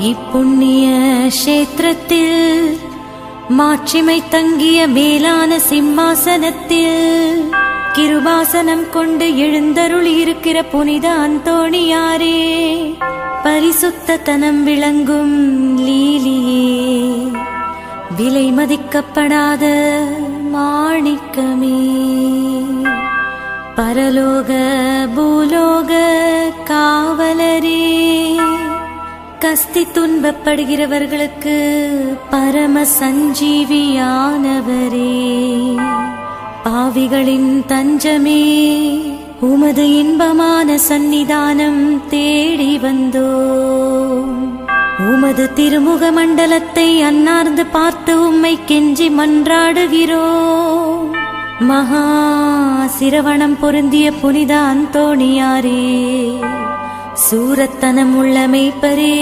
இப்புண்ணிய கஷேத்திரத்தில் மாட்சிமை தங்கிய மேலான சிம்மாசனத்தில் கிருபாசனம் கொண்டு எழுந்தருளி இருக்கிற புனித அந்தோணியாரே, பரிசுத்தத்தனம் விளங்கும் லீலியே, விலை மதிக்கப்படாத மாணிக்கமே, பரலோக பூலோக காவலரே, கஸ்தி துன்பப்படுகிறவர்களுக்கு பரம சஞ்சீவியானவரே, பாவிகளின் தஞ்சமே, உமது இன்பமான சந்நிதானம் தேடி வந்தோம். உமது திருமுக மண்டலத்தை அன்னார்ந்து பார்த்து உம்மை கெஞ்சி மன்றாடுகிறோம். மகா சிரவணம் பொருந்திய புனித அந்தோணியாரே, சூரத்தனம் உள்ள மேய்ப்பரே,